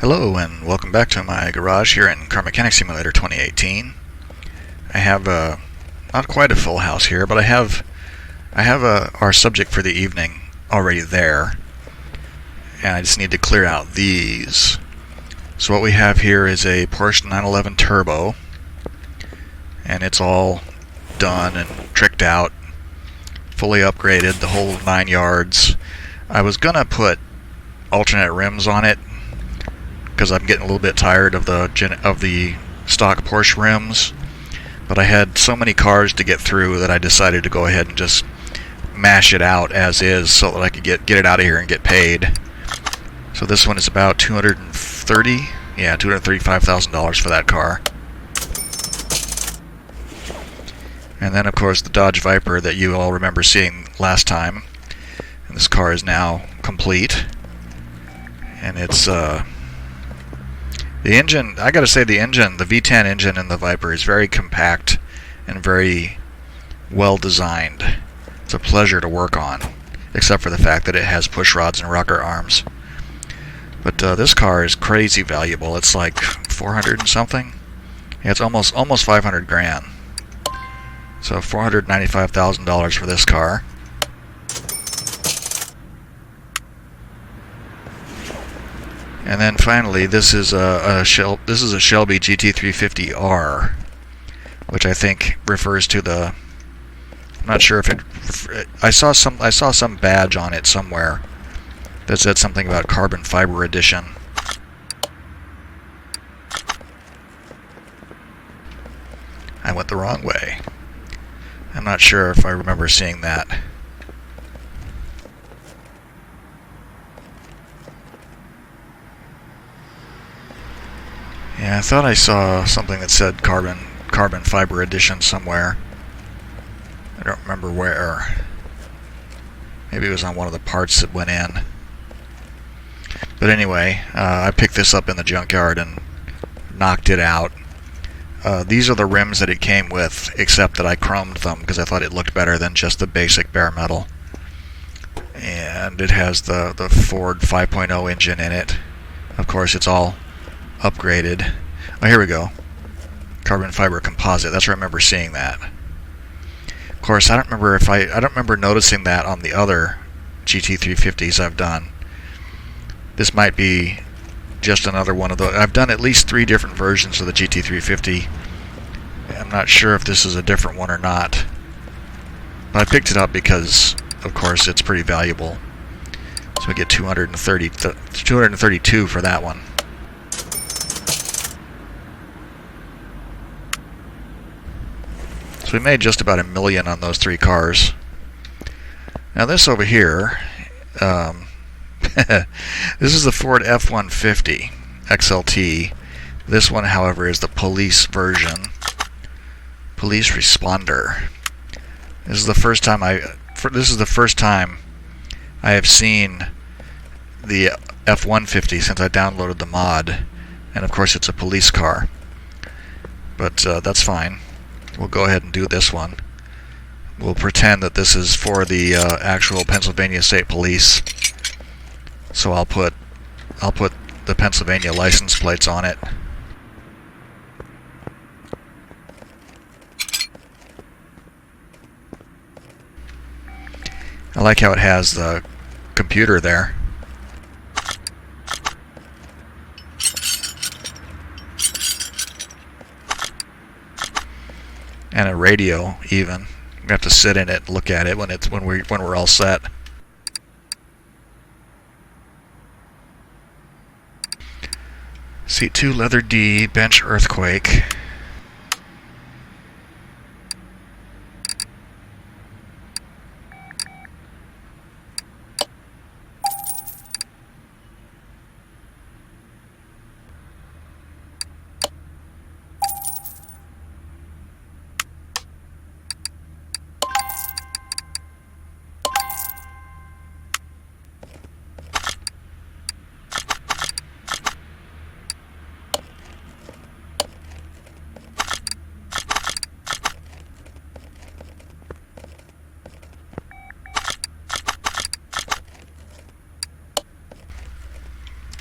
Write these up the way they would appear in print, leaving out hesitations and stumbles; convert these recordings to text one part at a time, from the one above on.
Hello and welcome back to my garage here in Car Mechanic Simulator 2018. I have not quite a full house here, but I have our subject for the evening already there, and I just need to clear out these. So what we have here is a Porsche 911 Turbo, and it's all done and tricked out, fully upgraded, the whole 9 yards. I was gonna put alternate rims on it, because I'm getting a little bit tired of the stock Porsche rims, but I had so many cars to get through that I decided to go ahead and just mash it out as is so that I could get it out of here and get paid. So this one is about $235,000 for that car. And then of course the Dodge Viper that you all remember seeing last time. And this car is now complete. And it's the engine, I gotta say the V10 engine in the Viper is very compact and very well designed. It's a pleasure to work on, except for the fact that it has push rods and rocker arms. But this car is crazy valuable. It's like 400 and something. Yeah, it's almost 500 grand. So $495,000 for this car. And then finally, this is a Shelby GT350R, which I think refers to the. I'm not sure if it. I saw some badge on it somewhere that said something about carbon fiber edition. I went the wrong way. I'm not sure if I remember seeing that. Yeah, I thought I saw something that said carbon fiber edition somewhere. I don't remember where. Maybe it was on one of the parts that went in. But anyway, I picked this up in the junkyard and knocked it out. These are the rims that it came with, except that I chromed them because I thought it looked better than just the basic bare metal. And it has the Ford 5.0 engine in it. Of course, it's all upgraded. Oh, here we go. Carbon fiber composite. That's where I remember seeing that. Of course, I don't remember noticing that on the other GT350s I've done. This might be just another one of those. I've done at least 3 different versions of the GT350. I'm not sure if this is a different one or not. But I picked it up because, of course, it's pretty valuable. So we get 232 for that one. So we made just about $1 million on those 3 cars. Now this over here, this is the Ford F-150 XLT. This one, however, is the police version. Police Responder. This is the first time I have seen the F-150 since I downloaded the mod, and of course it's a police car. But that's fine. We'll go ahead and do this one. We'll pretend that this is for the actual Pennsylvania State Police. So I'll put the Pennsylvania license plates on it. I like how it has the computer there. And a radio, even. We have to sit in it and look at it when we're all set. Seat 2 leather D, bench earthquake.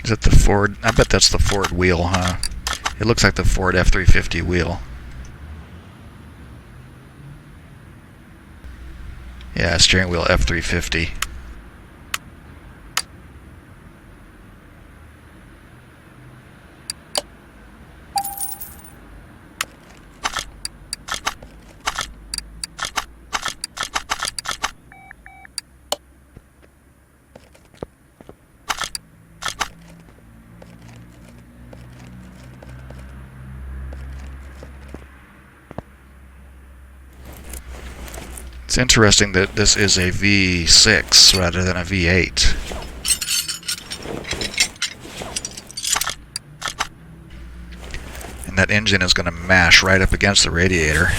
Is that the Ford? I bet that's the Ford wheel, huh? It looks like the Ford F-350 wheel. Yeah, steering wheel F-350. It's interesting that this is a V6 rather than a V8. And that engine is going to mash right up against the radiator.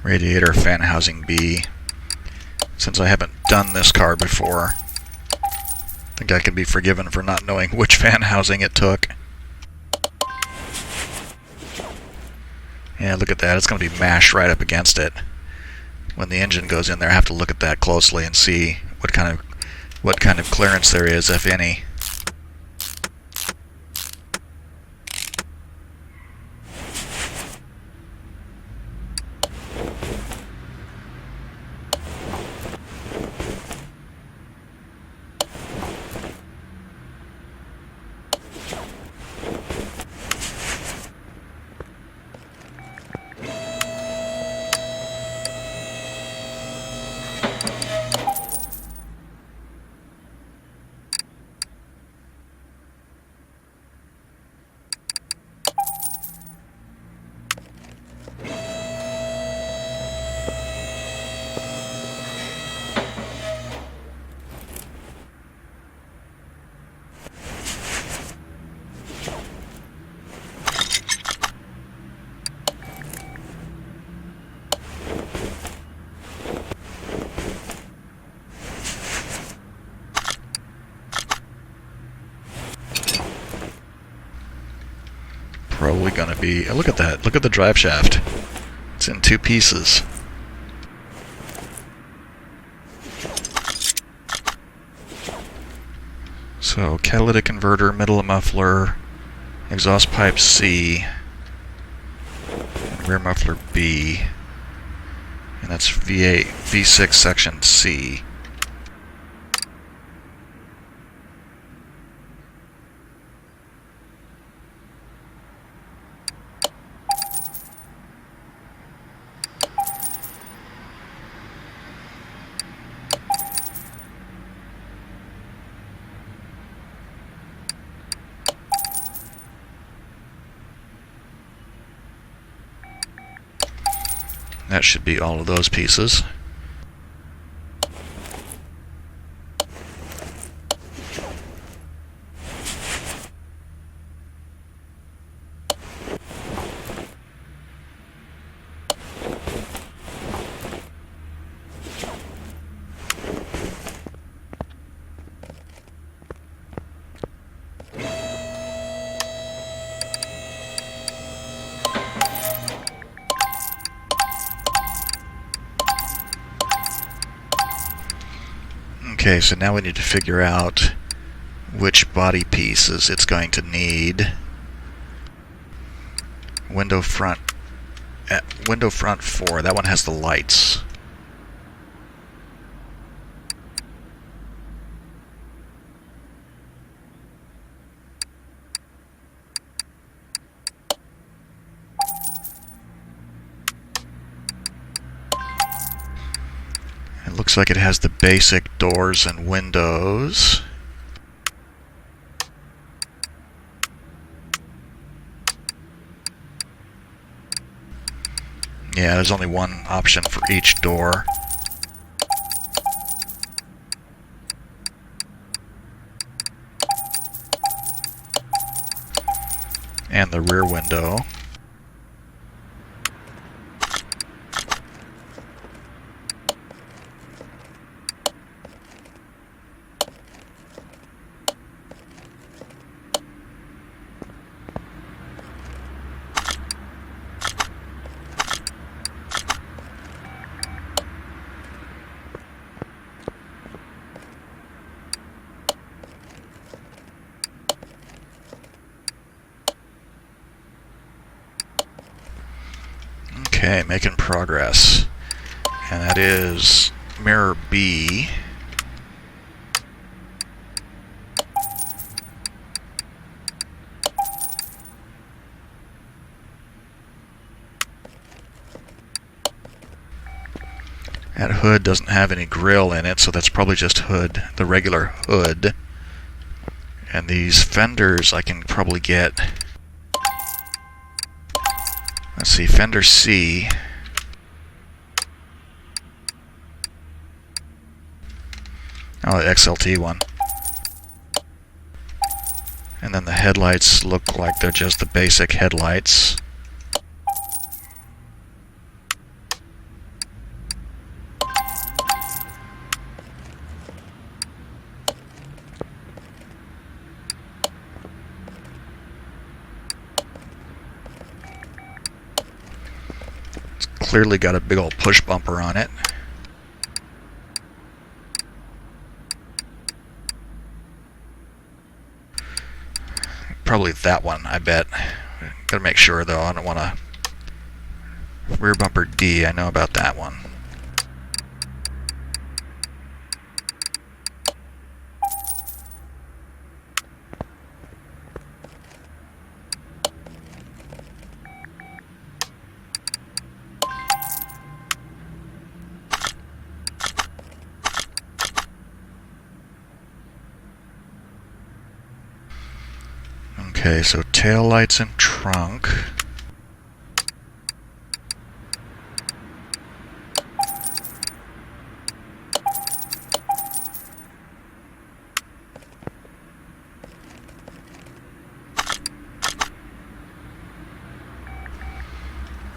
Radiator fan housing B. Since I haven't done this car before, I think I can be forgiven for not knowing which fan housing it took. Yeah, look at that. It's going to be mashed right up against it. When the engine goes in there, I have to look at that closely and see what kind of clearance there is, if any. Probably going to be... look at that. Look at the drive shaft. It's in two pieces. So, catalytic converter, middle of muffler, exhaust pipe C, and rear muffler B. And that's V8, V6 section C. That should be all of those pieces. Okay, so now we need to figure out which body pieces it's going to need. Window front 4, that one has the lights. Looks like it has the basic doors and windows. Yeah, there's only one option for each door. And the rear window. Okay, making progress. And that is mirror B. That hood doesn't have any grill in it, so that's probably just hood, the regular hood. And these fenders I can probably get. Let's see, fender C. Oh, the XLT one. And then the headlights look like they're just the basic headlights. Clearly got a big old push bumper on it. Probably that one, I bet. Gotta make sure though, I don't want to... Rear bumper D, I know about that one. Okay, so tail lights and trunk.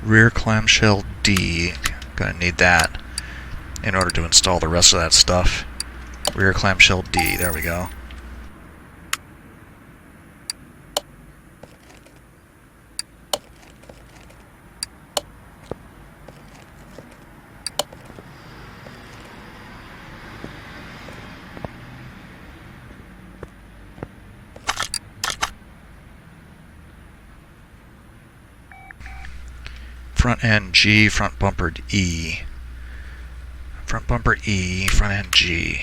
Rear clamshell D. Gonna need that in order to install the rest of that stuff. Rear clamshell D, there we go. Front end G, front bumper E. Front bumper E, front end G.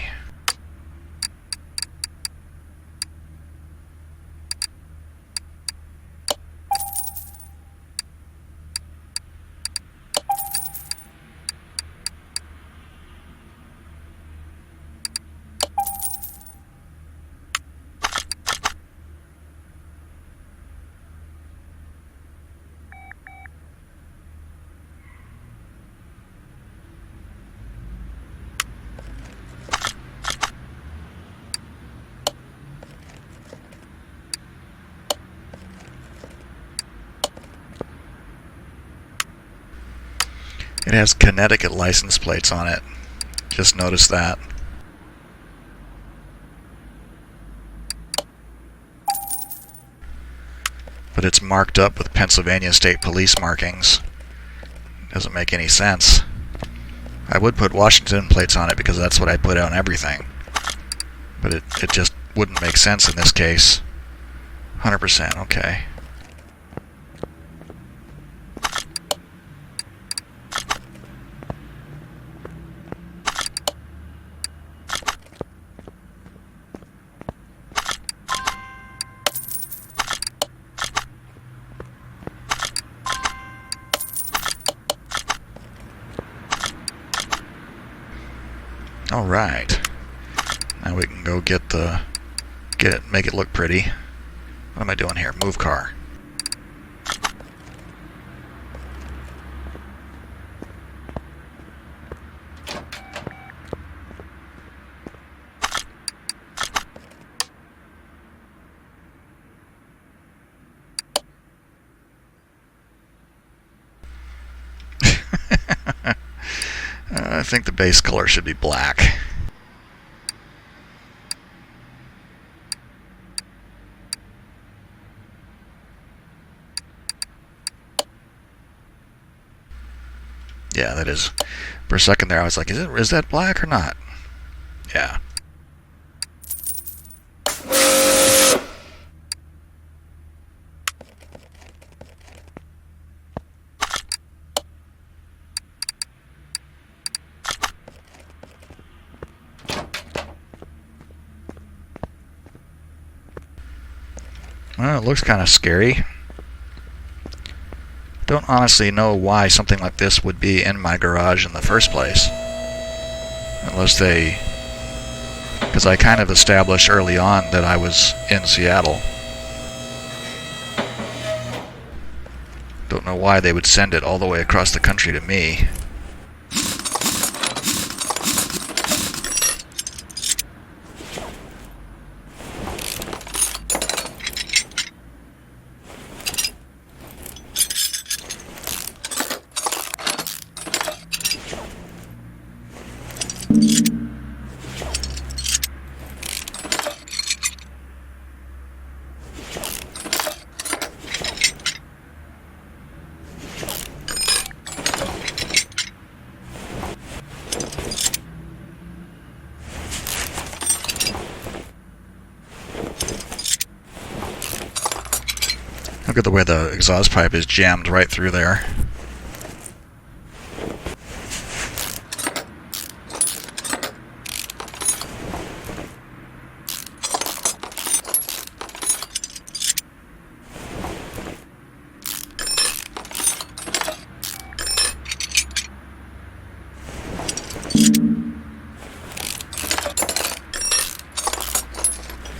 It has Connecticut license plates on it. Just noticed that. But it's marked up with Pennsylvania State Police markings. Doesn't make any sense. I would put Washington plates on it because that's what I put on everything. But it just wouldn't make sense in this case. 100%, okay. All right. Now we can go get it, make it look pretty. What am I doing here? Move car. I think the base color should be black. Yeah, that is. For a second there, I was like, is that black or not? Yeah. Well, it looks kind of scary. Don't honestly know why something like this would be in my garage in the first place. Unless they... Because I kind of established early on that I was in Seattle. Don't know why they would send it all the way across the country to me. Look at the way the exhaust pipe is jammed right through there.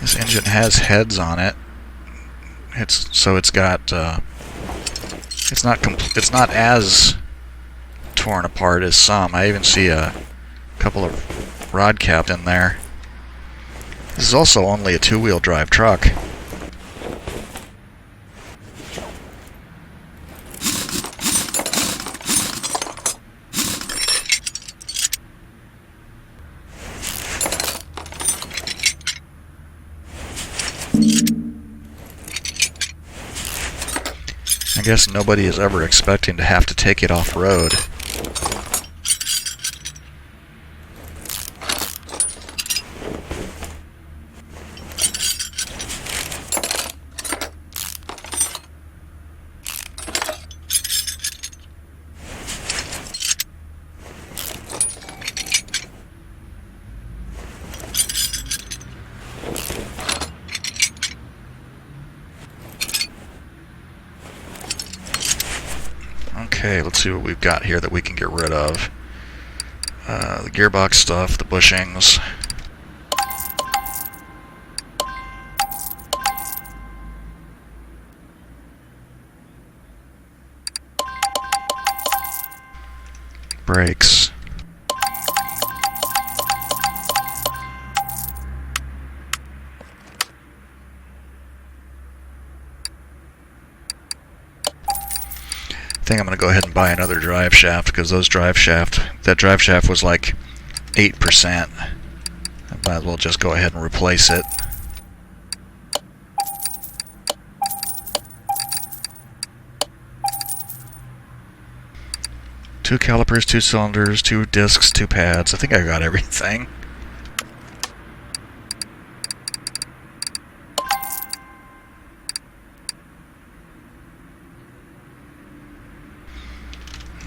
This engine has heads on it. It's got it's not as torn apart as some. I even see a couple of rod caps in there. This is also only a two-wheel drive truck. I guess nobody is ever expecting to have to take it off-road. Okay, let's see what we've got here that we can get rid of. The gearbox stuff, the bushings. Brakes. I think I'm going to go ahead and buy another drive shaft because that drive shaft was like 8%. I might as well just go ahead and replace it. Two calipers, 2 cylinders, 2 discs, 2 pads. I think I got everything.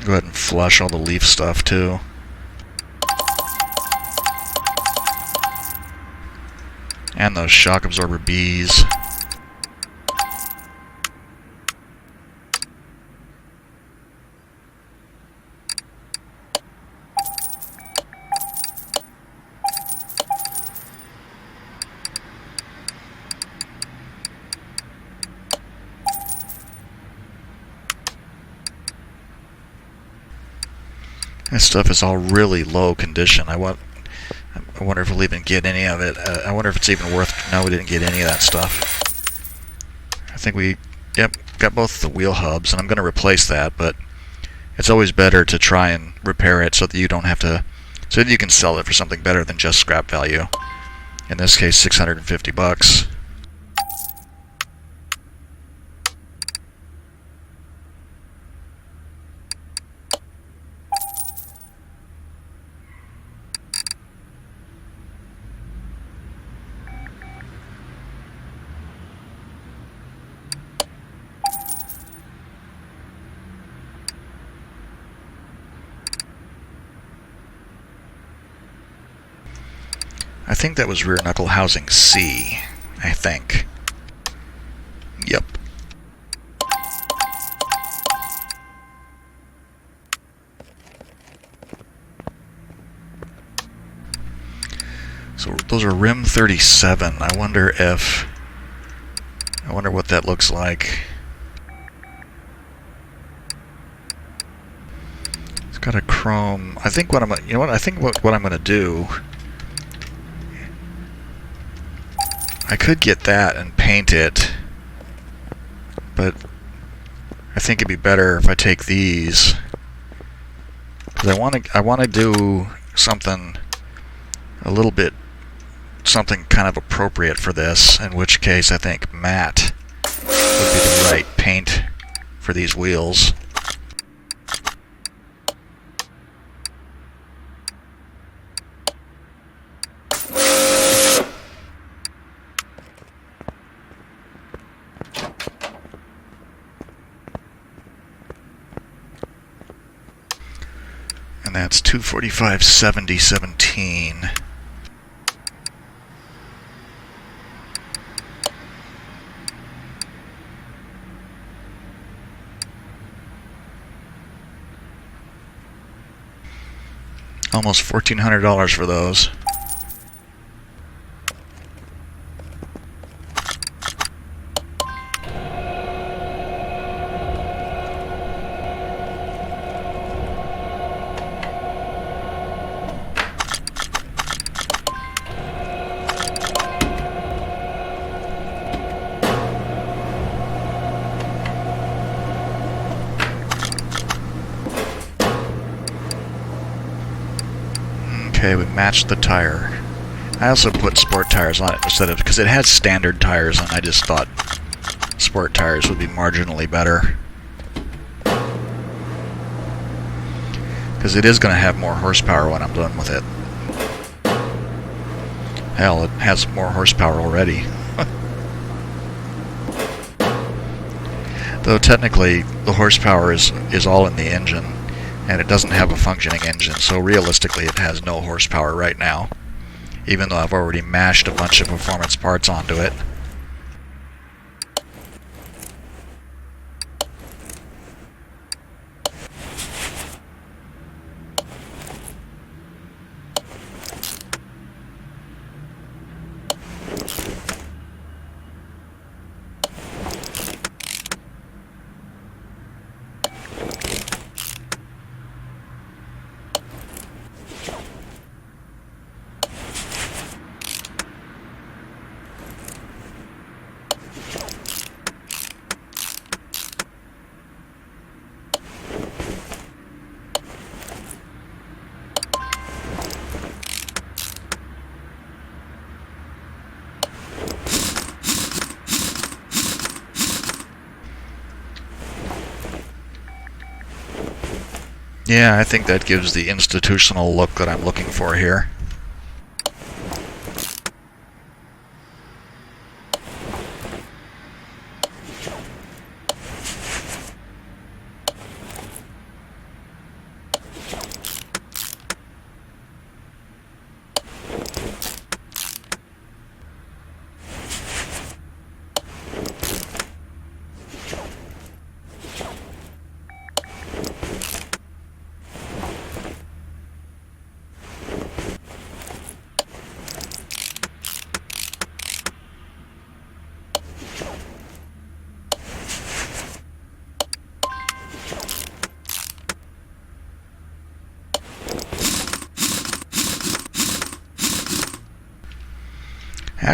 Go ahead and flush all the leaf stuff too. And those shock absorber bees. This stuff is all really low condition. I wonder if we'll even get any of it. I wonder if it's even worth... No, we didn't get any of that stuff. I think we... Yep, got both the wheel hubs, and I'm going to replace that, but it's always better to try and repair it so that you don't have to... So that you can sell it for something better than just scrap value. In this case, $650. I think that was rear knuckle housing C, I think. Yep. So those are rim 37. I wonder what that looks like. It's got a chrome. I think what I'm gonna do. I could get that and paint it, but I think it'd be better if I take these, because I want to do something a little bit, something kind of appropriate for this, in which case I think matte would be the right paint for these wheels. And that's 245/70/17. Almost $1,400 for those. Okay, we matched the tire. I also put sport tires on it instead of, because it has standard tires, and I just thought sport tires would be marginally better. Because it is going to have more horsepower when I'm done with it. Hell, it has more horsepower already. Though technically, the horsepower is all in the engine. And it doesn't have a functioning engine, so realistically it has no horsepower right now, even though I've already mashed a bunch of performance parts onto it. Yeah, I think that gives the institutional look that I'm looking for here.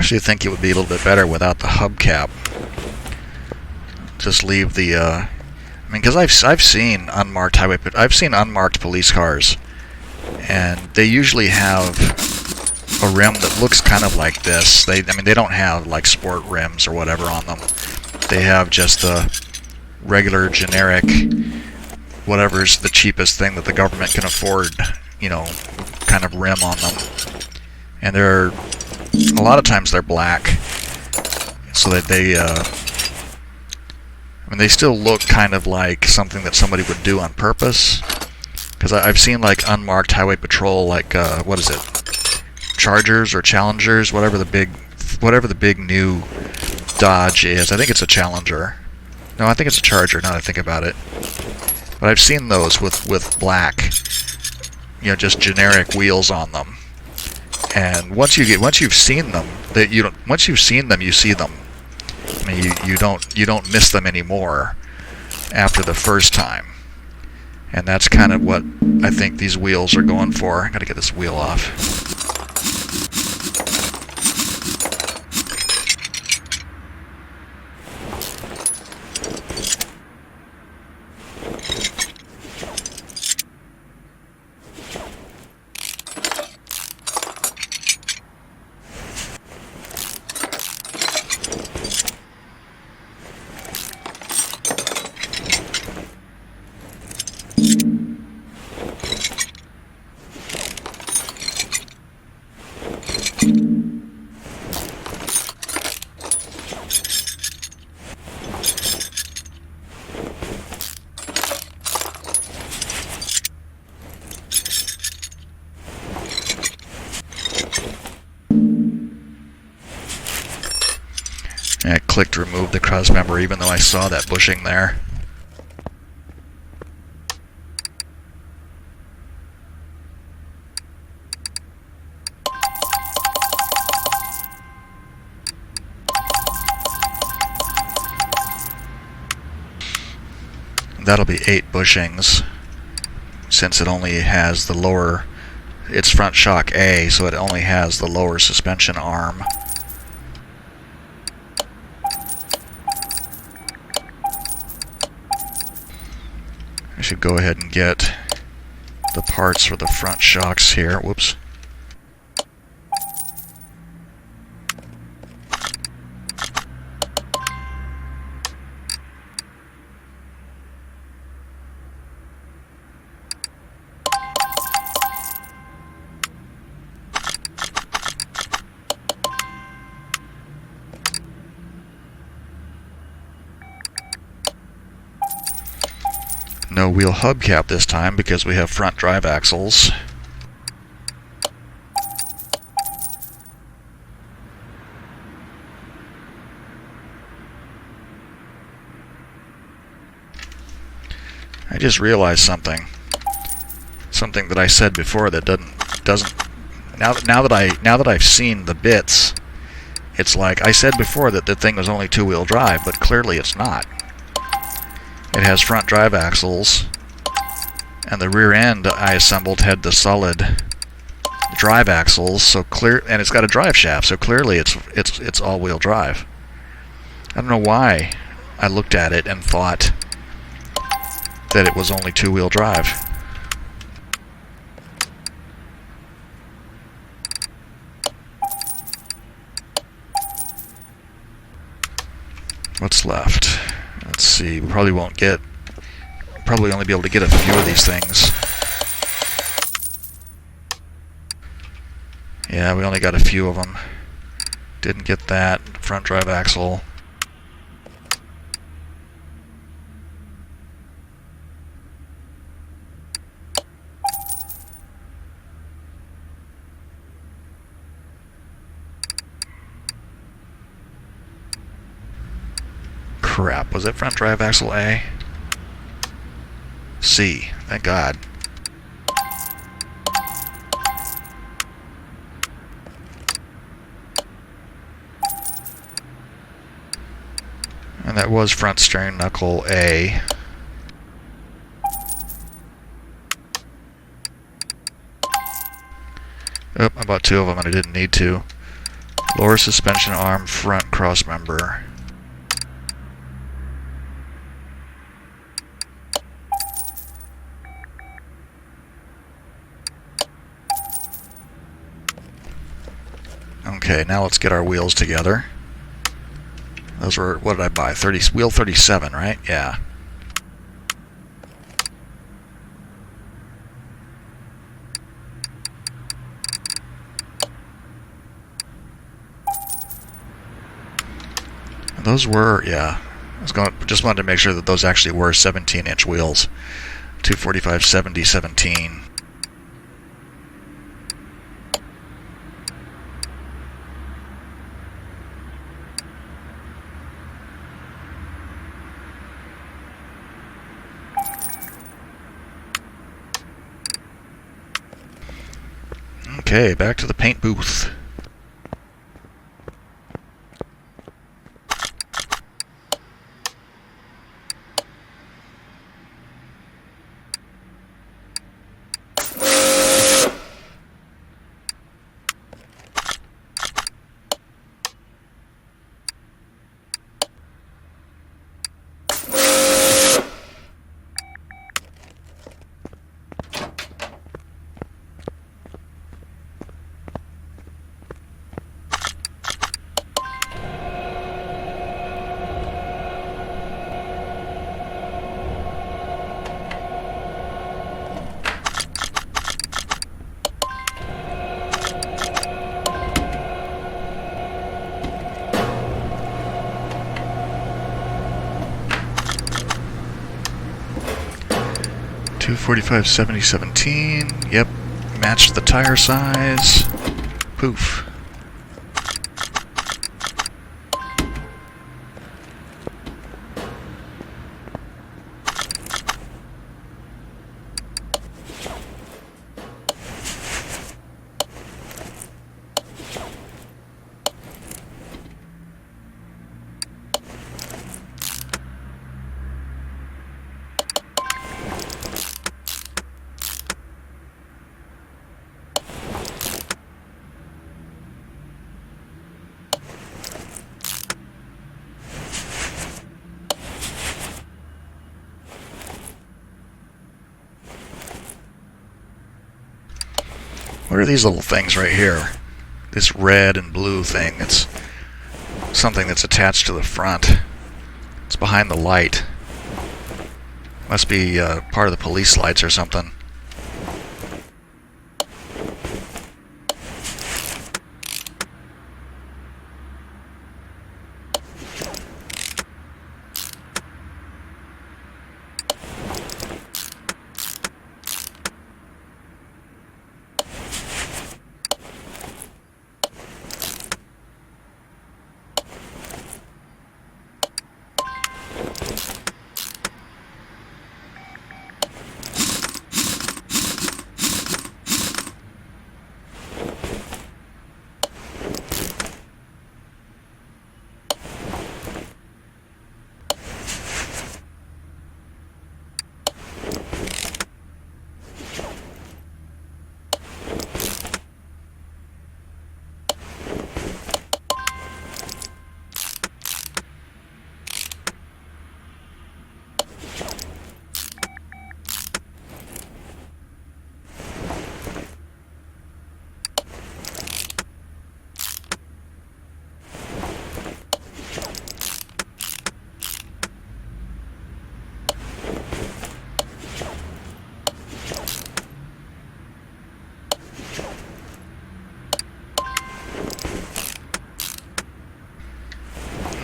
actually think it would be a little bit better without the hubcap. Just leave the, I mean, because I've seen unmarked highway, but I've seen unmarked police cars, and they usually have a rim that looks kind of like this. I mean, they don't have like sport rims or whatever on them. They have just the regular, generic, whatever's the cheapest thing that the government can afford, you know, kind of rim on them. And they're, a lot of times they're black, so that they, I mean, they still look kind of like something that somebody would do on purpose. Because I've seen like unmarked highway patrol, like, what is it? Chargers or Challengers, whatever the big new Dodge is. I think it's a Challenger. No, I think it's a Charger now that I think about it. But I've seen those with black, you know, just generic wheels on them. And once you've seen them, once you've seen them, you see them. I mean, you don't miss them anymore after the first time. And that's kind of what I think these wheels are going for. I gotta get this wheel off. I clicked remove the cross member even though I saw that bushing there. That'll be 8 bushings, since it only has the lower, it's front shock A, so it only has the lower suspension arm. I should go ahead and get the parts for the front shocks here. Whoops. No wheel hubcap this time because we have front drive axles. I just realized something that I said before that doesn't now that I've seen the bits, it's like I said before that the thing was only 2-wheel drive, but clearly it's not. It has front drive axles, and the rear end I assembled had the solid drive axles, so and it's got a drive shaft, so clearly it's all-wheel drive. I don't know why I looked at it and thought that it was only 2-wheel drive. What's left? Let's see, we probably only be able to get a few of these things. Yeah, we only got a few of them. Didn't get that front drive axle. Crap, was it front drive axle A? C, thank God. And that was front steering knuckle A. Oh, I bought 2 of them and I didn't need to. Lower suspension arm, front cross member. Okay, now let's get our wheels together. Those were, what did I buy? Wheel 37, right? Yeah. And those were, yeah. Just wanted to make sure that those actually were 17-inch wheels. 245 70 17. Okay, back to the paint booth. Two 45 70 17. Yep, matched the tire size. Poof. What are these little things right here? This red and blue thing, it's something that's attached to the front. It's behind the light. Must be part of the police lights or something.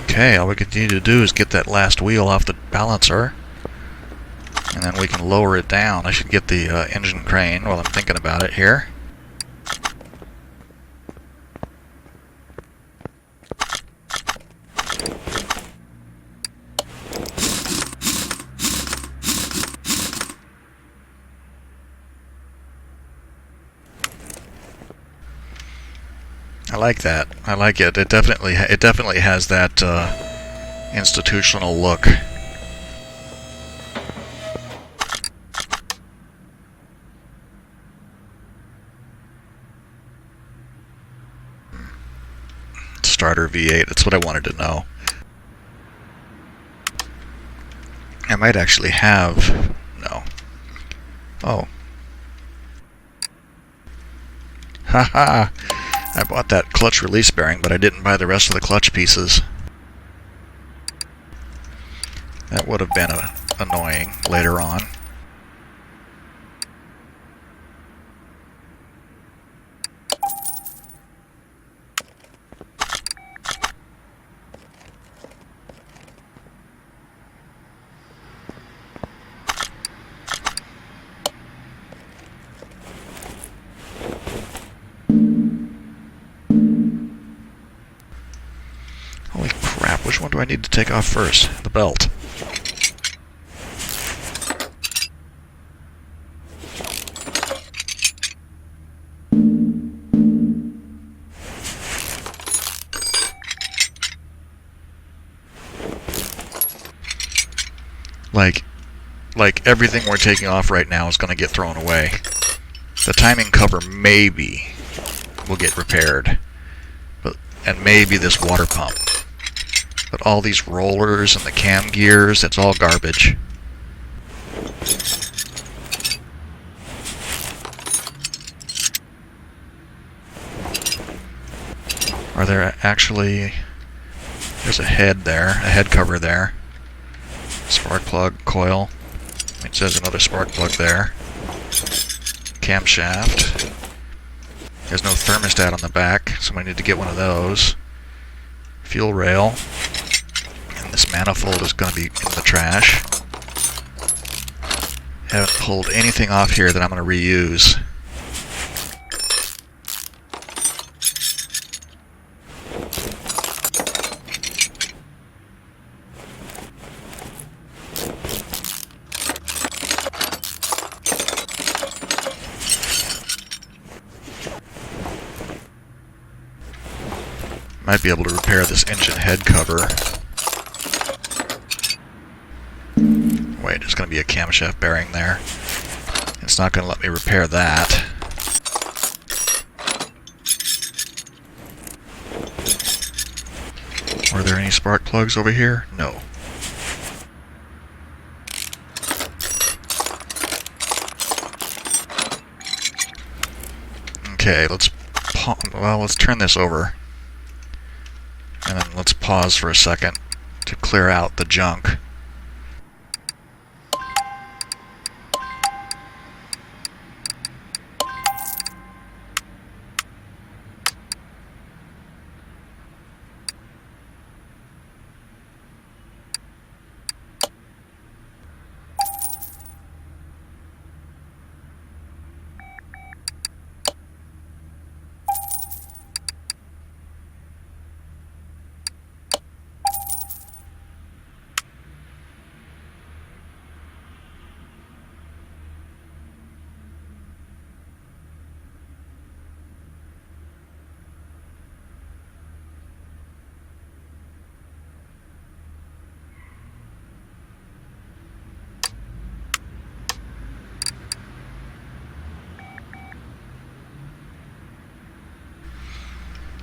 Okay, all we need to do is get that last wheel off the balancer, and then we can lower it down. I should get the engine crane while I'm thinking about it here. I like that. I like it. It definitely has that institutional look. V8. That's what I wanted to know. I might actually have... No. Oh. Haha! I bought that clutch release bearing, but I didn't buy the rest of the clutch pieces. That would have been annoying later on. Holy crap, which one do I need to take off first? The belt. Like everything we're taking off right now is going to get thrown away. The timing cover maybe will get repaired, and maybe this water pump. But all these rollers and the cam gears, it's all garbage. Are there actually... There's a head there, a head cover there. Spark plug, coil. It says another spark plug there. Camshaft. There's no thermostat on the back, so I need to get one of those. Fuel rail. And this manifold is going to be in the trash. Haven't pulled anything off here that I'm going to reuse. Might be able to repair this engine head cover. Wait, there's going to be a camshaft bearing there. It's not going to let me repair that. Are there any spark plugs over here? No. Okay, let's turn this over. And then let's pause for a second to clear out the junk.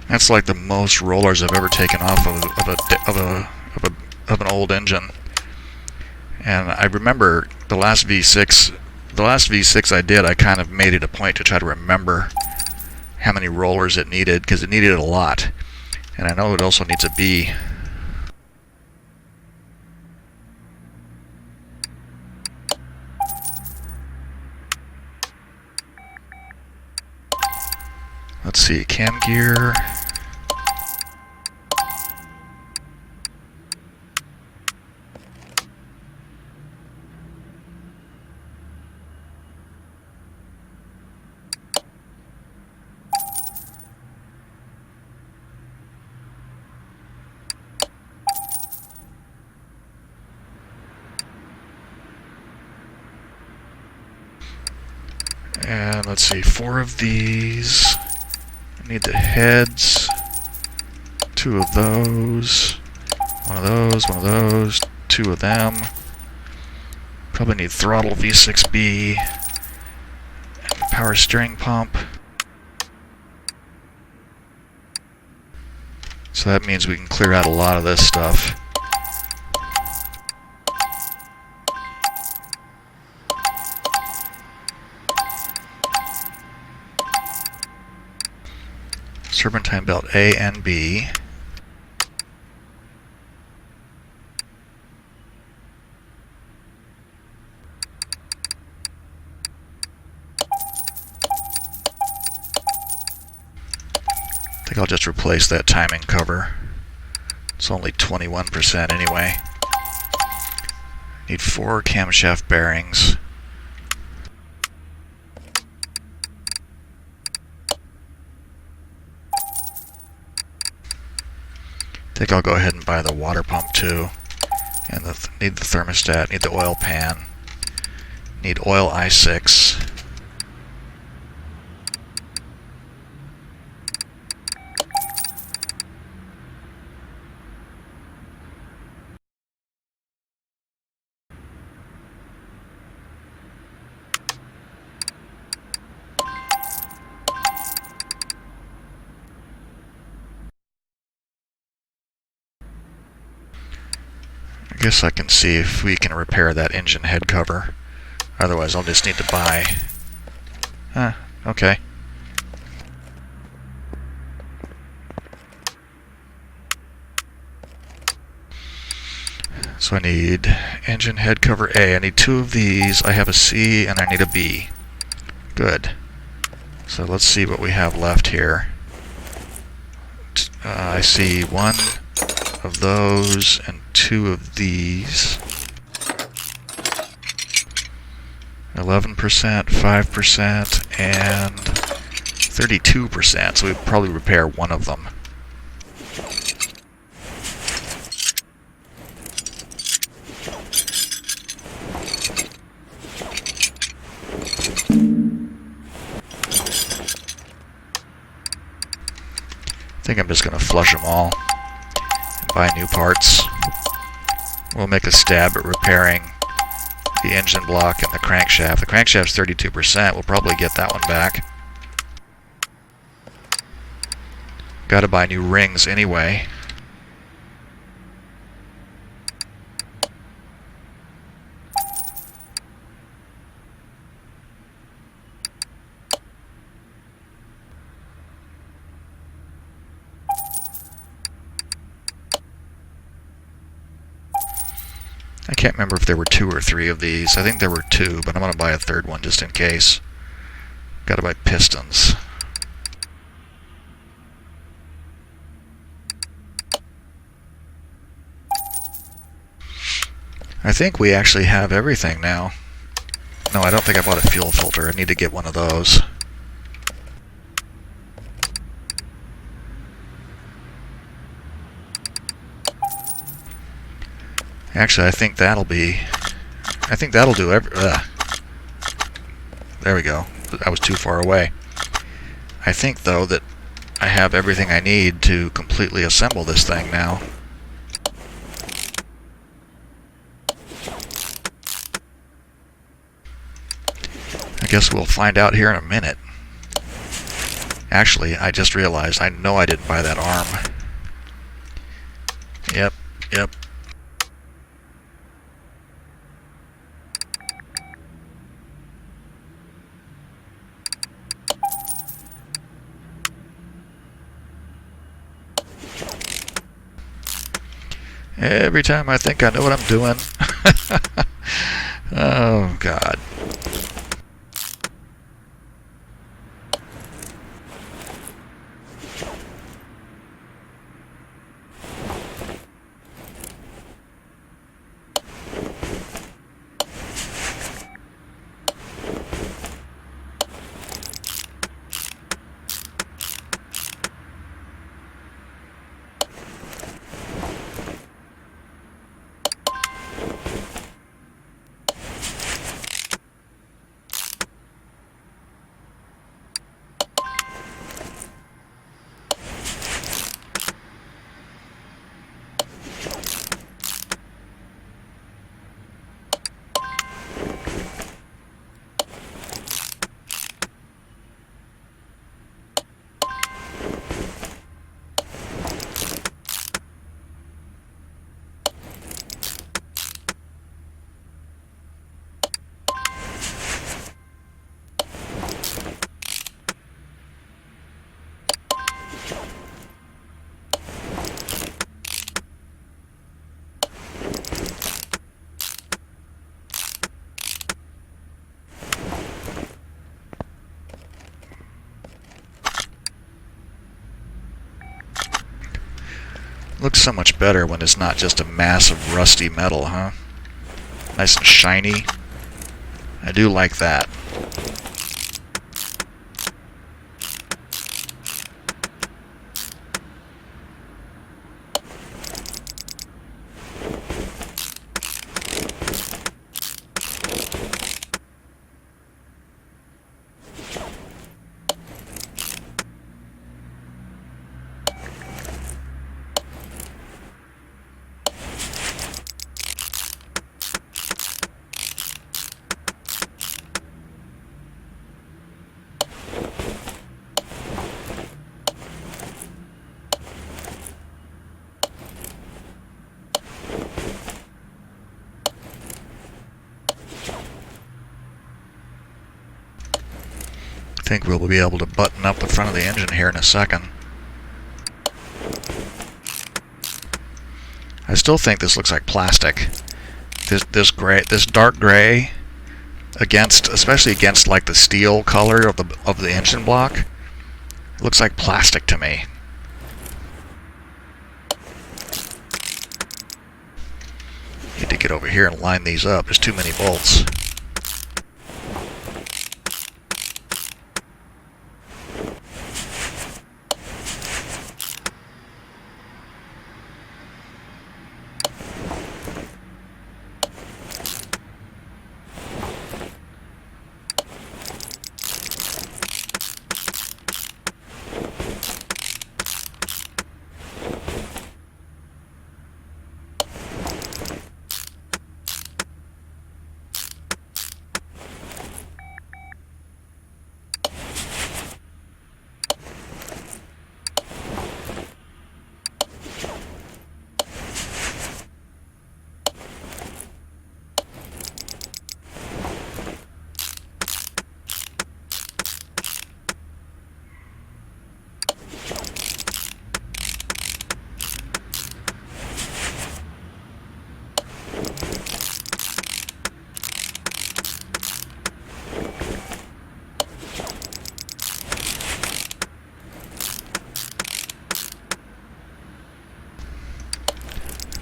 That's like the most rollers I've ever taken off of an old engine. And I remember the last V6 I did, I kind of made it a point to try to remember how many rollers it needed, because it needed a lot. And I know it also needs a B. Let's see, cam gear. And let's see, 4 of these. I need the heads. 2 of those. 1 of those, 1 of those, 2 of them. Probably need throttle V6B. And power steering pump. So that means we can clear out a lot of this stuff. Serpentine belt A and B. I think I'll just replace that timing cover. It's only 21% anyway. Need 4 camshaft bearings. I think I'll go ahead and buy the water pump too. And need the thermostat, need the oil pan, need oil I6. I guess I can see if we can repair that engine head cover. Otherwise, I'll just need to buy. Okay. So I need engine head cover A. I need 2 of these. I have a C and I need a B. Good. So let's see what we have left here. I see 1 of those and 2 of these. 11%, 5%, and 32%, so we'd probably repair 1 of them. I think I'm just going to flush them all and buy new parts. We'll make a stab at repairing the engine block and the crankshaft. The crankshaft's 32%. We'll probably get that one back. Got to buy new rings anyway. I can't remember if there were 2 or 3 of these. I think there were 2, but I'm going to buy a 3rd one just in case. Got to buy pistons. I think we actually have everything now. No, I don't think I bought a fuel filter. I need to get one of those. Actually, I think that'll do There we go. I was too far away. I think, though, that I have everything I need to completely assemble this thing now. I guess we'll find out here in a minute. Actually, I just realized I know I didn't buy that arm. Yep. Every time I think I know what I'm doing. Oh, God. looks so much better when it's not just a mass of rusty metal, huh? Nice and shiny. I do like that. I think we'll be able to button up the front of the engine here in a second. I still think this looks like plastic. This dark gray, especially against like the steel color of the engine block, looks like plastic to me. Need to get over here and line these up. There's too many bolts.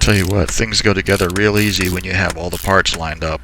Tell you what, things go together real easy when you have all the parts lined up.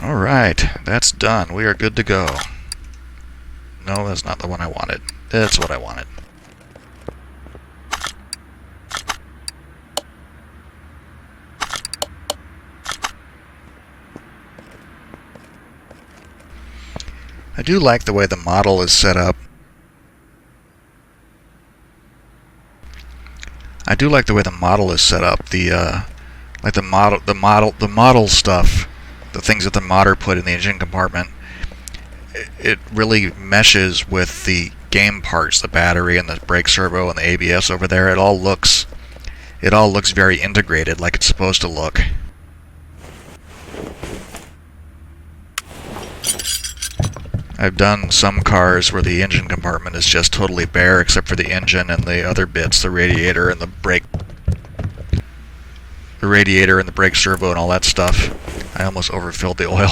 Alright, that's done. We are good to go. No, that's not the one I wanted. That's what I wanted. I do like the way the model is set up. I do like the way the model is set up. Like the model stuff, the things that the modder put in the engine compartment. It really meshes with the game parts, the battery and the brake servo and the ABS over there. It all looks very integrated, like it's supposed to look. I've done some cars where the engine compartment is just totally bare except for the engine and the other bits, the radiator and the brake servo and all that stuff. I almost overfilled the oil.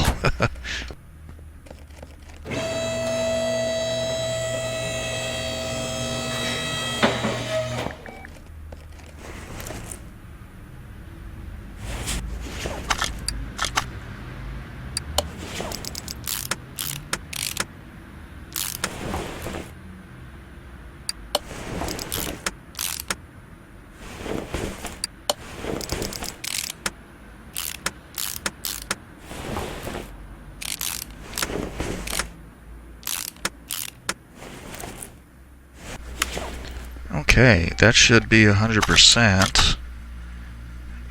Okay, that should be 100%.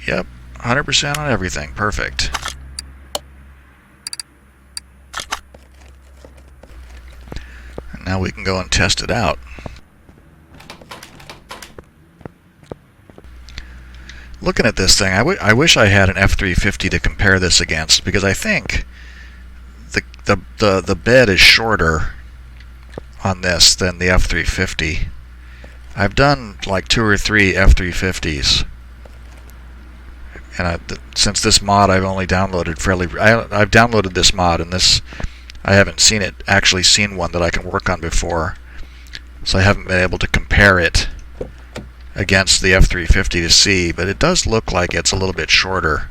Yep, 100% on everything. Perfect. And now we can go and test it out. Looking at this thing, I wish I had an F350 to compare this against, because I think the bed is shorter on this than the F350. I've done like 2 or 3 F350s, and since this mod I've only downloaded I've downloaded this mod, and I haven't actually seen one that I can work on before, so I haven't been able to compare it against the F350 to see, but it does look like it's a little bit shorter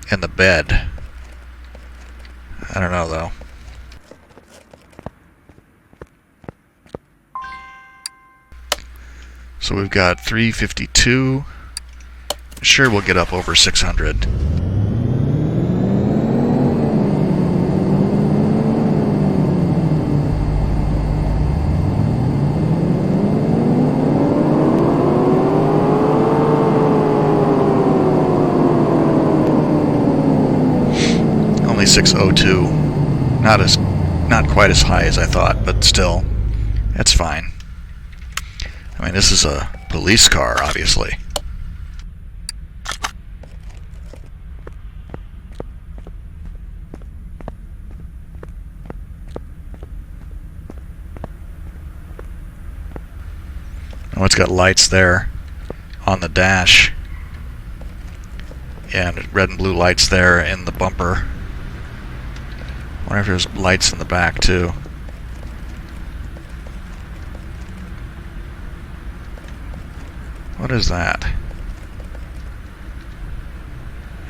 in the bed. I don't know though. So we've got 352. Sure, we'll get up over 600. Only 602. Not quite as high as I thought, but still, it's fine. I mean, this is a police car, obviously. Oh, it's got lights there on the dash, and red and blue lights there in the bumper. I wonder if there's lights in the back too. What is that?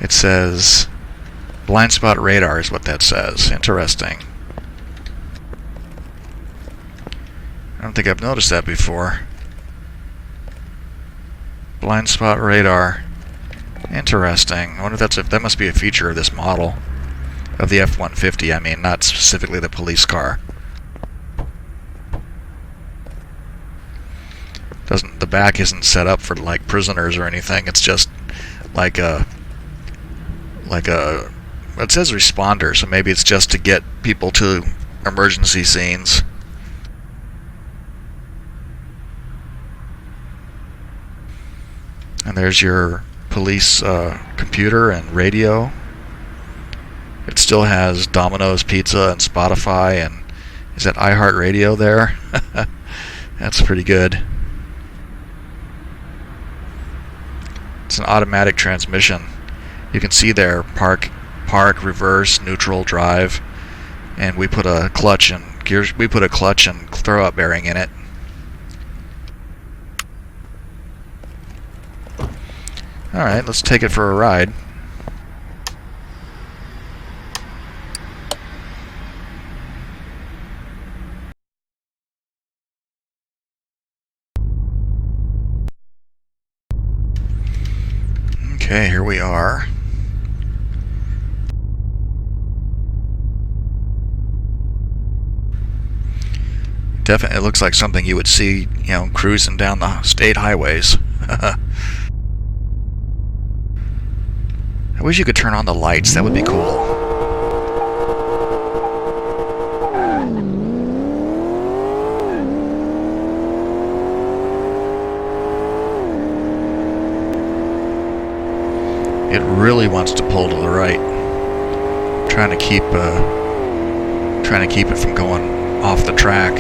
It says blind spot radar is what that says. Interesting. I don't think I've noticed that before. Blind spot radar. Interesting. I wonder if that must be a feature of this model. Of the F-150, I mean, not specifically the police car. The back isn't set up for like prisoners or anything. It's just like it says responder, so maybe it's just to get people to emergency scenes. And there's your police computer and radio. It still has Domino's Pizza and Spotify, and is that iHeartRadio there? That's pretty good. It's an automatic transmission. You can see there park, reverse, neutral, drive, and we put a clutch and throw-out bearing in it. All right, let's take it for a ride. Okay, here we are. Definitely, it looks like something you would see, cruising down the state highways. I wish you could turn on the lights. That would be cool. It really wants to pull to the right, trying to keep it from going off the track.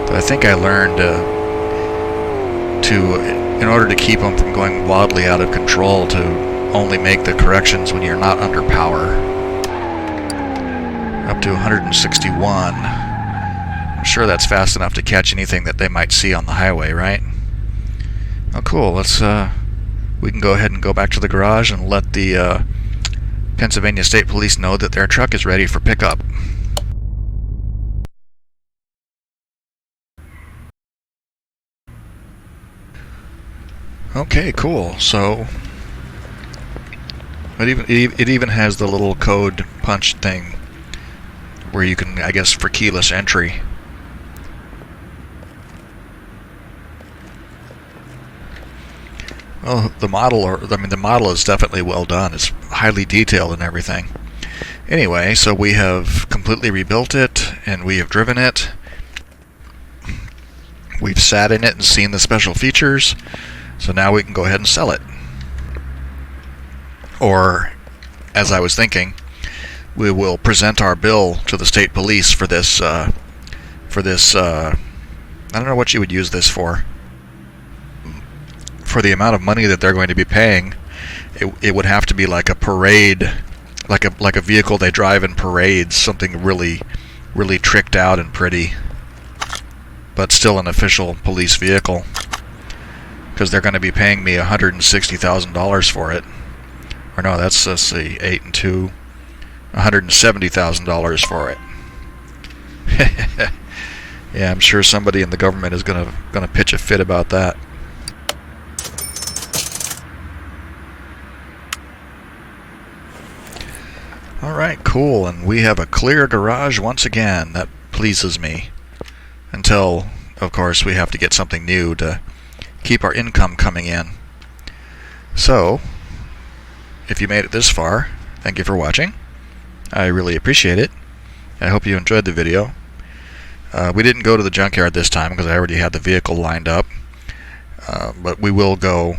But I think I learned in order to keep them from going wildly out of control, to only make the corrections when you're not under power. Up to 161. I'm sure that's fast enough to catch anything that they might see on the highway, right? Oh, cool. We can go ahead and go back to the garage and let the Pennsylvania State Police know that their truck is ready for pickup. Okay, cool. So it even has the little code punch thing where you can, I guess, for keyless entry. Well, the model is definitely well done. It's highly detailed and everything. Anyway, so we have completely rebuilt it, and we have driven it. We've sat in it and seen the special features, so now we can go ahead and sell it. Or, as I was thinking, we will present our bill to the state police for this, I don't know what you would use this for. For the amount of money that they're going to be paying, it would have to be like a parade, like a vehicle they drive in parades, something really tricked out and pretty, but still an official police vehicle, because they're going to be paying me $160,000 for it. Or no, that's, let's see, 8 and 2, $170,000 for it. Yeah, I'm sure somebody in the government is gonna pitch a fit about that. Alright, cool, and we have a clear garage once again. That pleases me. Until, of course, we have to get something new to keep our income coming in. So, if you made it this far, thank you for watching. I really appreciate it. I hope you enjoyed the video. We didn't go to the junkyard this time because I already had the vehicle lined up. But we will go.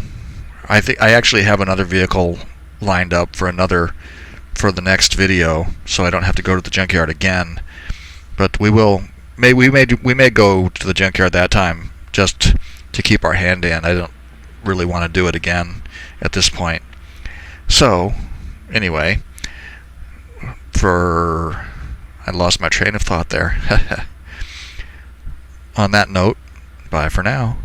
I actually have another vehicle lined up for the next video, so I don't have to go to the junkyard again. But we may go to the junkyard that time just to keep our hand in. I don't really want to do it again at this point. So, anyway, I lost my train of thought there. On that note, bye for now.